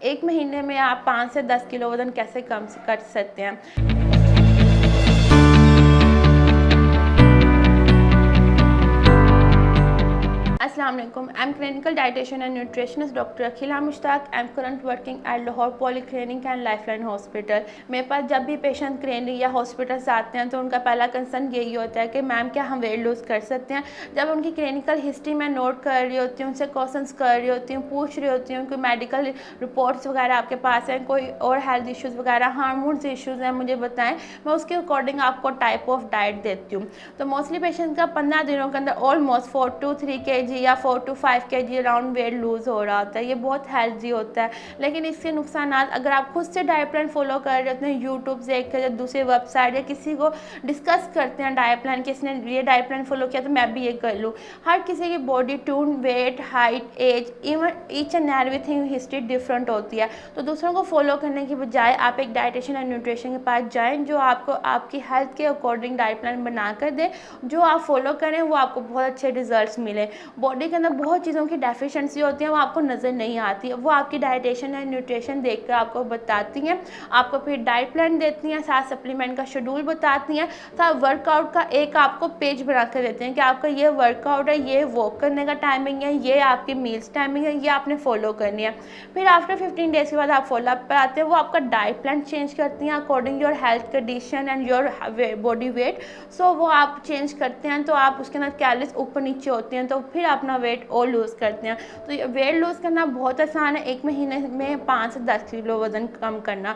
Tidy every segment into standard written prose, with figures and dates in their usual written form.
1 महीने में आप 5 से 10 किलो वज़न कैसे कम कर सकते हैं। अस्सलाम वालेकुम। I am clinical dietitian and nutritionist doctor Akhila Mushtaq. I am current working at Lahore polyclinic and lifeline hospital. मेरे पास जब भी पेशेंट क्लिनिक या हॉस्पिटल से आते हैं तो उनका पहला कंसर्न यही होता है कि मैम क्या हम वेट लूज़ कर सकते हैं। जब उनकी क्लिनिकल हिस्ट्री मैं नोट कर रही होती हूँ, उनसे क्वेश्चंस कर रही होती हूँ, पूछ रही होती हूँ कोई मेडिकल रिपोर्ट्स वगैरह आपके पास हैं, कोई और हेल्थ इश्यूज़ वगैरह, हार्मोन्स इश्यूज़ हैं, मुझे बताएं। मैं उसके अकॉर्डिंग आपको टाइप ऑफ डाइट देती हूँ। तो मोस्टली पेशेंट का 15 दिनों के अंदर ऑलमोस्ट 4 to 3 kg या 4 to 5 kg around weight lose हो रहा होता है। ये बहुत हेल्दी होता है, लेकिन इसके नुकसान अगर आप खुद से डाइट प्लान फॉलो कर रहे होते हैं, यूट्यूब से देख कर या दूसरे वेबसाइट या किसी को डिस्कस करते हैं डाइट प्लान कि इसने ये डाइट प्लान फॉलो किया तो मैं भी ये कर लूँ। हर किसी की body tune, weight, height, age, even each and everything history different होती है। तो दूसरों को फॉलो करने की बजाय आप एक डाइटिशियन एंड न्यूट्रिशन के पास जाएँ जो आपको आपकी हेल्थ के अकॉर्डिंग डाइट प्लान बना कर दे, जो आप फॉलो करें वो आपको बहुत अच्छे रिजल्ट्स मिले। बॉडी के अंदर बहुत चीज़ों की डेफिशिएंसी होती है, वो आपको नज़र नहीं आती है, वो आपकी डाइटिशियन एंड न्यूट्रिशन देखकर आपको बताती हैं। आपको फिर डाइट प्लान देती हैं, साथ सप्लीमेंट का शेड्यूल बताती हैं, साथ वर्कआउट का एक आपको पेज बना कर देते हैं कि आपका ये वर्कआउट है, ये वॉक करने का टाइमिंग है, ये आपकी मील्स टाइमिंग है, ये आपने फॉलो करनी है। फिर आफ्टर 15 डेज़ के बाद आप फॉलो अप पर आते हैं, वो आपका डाइट प्लान चेंज करती हैं according your health condition and your body weight. So वो आप चेंज करते हैं तो आप उसके अंदर कैलोरीज ऊपर नीचे होती हैं, तो फिर अपना वेट और लूज़ करते हैं। तो ये वेट लूज़ करना बहुत आसान है, 1 महीने में 5 से 10 किलो वज़न कम करना।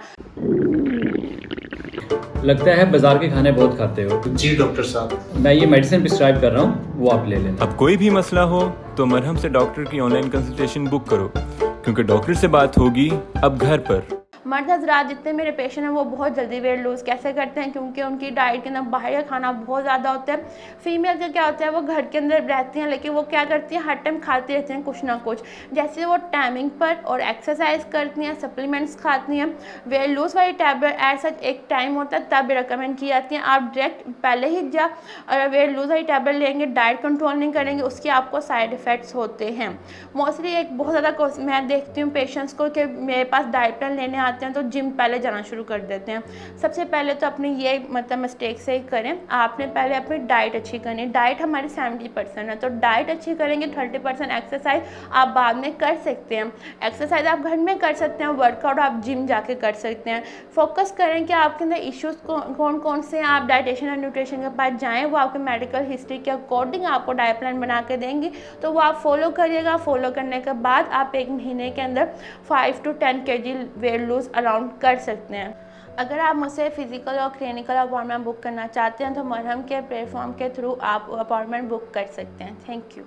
लगता है बाजार के खाने बहुत खाते हो। जी डॉक्टर साहब, मैं ये मेडिसिन प्रिस्क्राइब कर रहा हूँ, वो आप ले लेना। अब कोई भी मसला हो तो मरहम से डॉक्टर की ऑनलाइन कंसल्टेशन बुक करो, क्योंकि डॉक्टर से बात होगी अब घर पर। मर्द हजरात जितने मेरे पेशेंट हैं वो बहुत जल्दी वेट लूज़ कैसे करते हैं, क्योंकि उनकी डाइट के अंदर बाहर का खाना बहुत ज़्यादा होता है। फीमेल का क्या होता है, वो घर के अंदर रहती हैं लेकिन वो क्या करती हैं, हर टाइम खाती रहती हैं कुछ ना कुछ। जैसे वो टाइमिंग पर और एक्सरसाइज करती हैं, सप्लीमेंट्स खाती हैं, वेट लूज़ वाली टैबलेट एज सच एक टाइम होता है तब रिकमेंड की जाती हैं। आप डायरेक्ट पहले ही वेट लूज़ वाली टैबलेट लेंगे, डाइट कंट्रोल नहीं करेंगे, उसके आपको साइड इफ़ेक्ट्स होते हैं। मोस्टली एक बहुत ज़्यादा मैं देखती हूँ पेशेंट्स को कि मेरे पास डाइट प्लान लेने आते हैं तो जिम पहले जाना शुरू कर देते हैं। सबसे पहले तो अपनी ये मिस्टेक से ही करें, आपने पहले अपनी डाइट अच्छी करनी है। डाइट हमारी 70% है, तो डाइट अच्छी करेंगे, 30% एक्सरसाइज आप बाद में कर सकते हैं। एक्सरसाइज आप घर में कर सकते हैं, वर्कआउट आप जिम जाके कर सकते हैं। फोकस करें कि आपके अंदर इश्यूज़ कौन कौन से हैं, आप डाइटिशियन और न्यूट्रिशन के पास जाएँ, वो आपके मेडिकल हिस्ट्री के अकॉर्डिंग आपको डाइट प्लान बना के देंगी, तो वो आप फॉलो करिएगा। फॉलो करने के बाद आप 1 महीने के अंदर 5 to 10 kg weight lose around कर सकते हैं। अगर आप मुझसे फिजिकल और क्लिनिकल अपॉइंटमेंट बुक करना चाहते हैं तो मरहम के प्लेटफॉर्म के थ्रू आप अपॉइंटमेंट बुक कर सकते हैं। Thank you.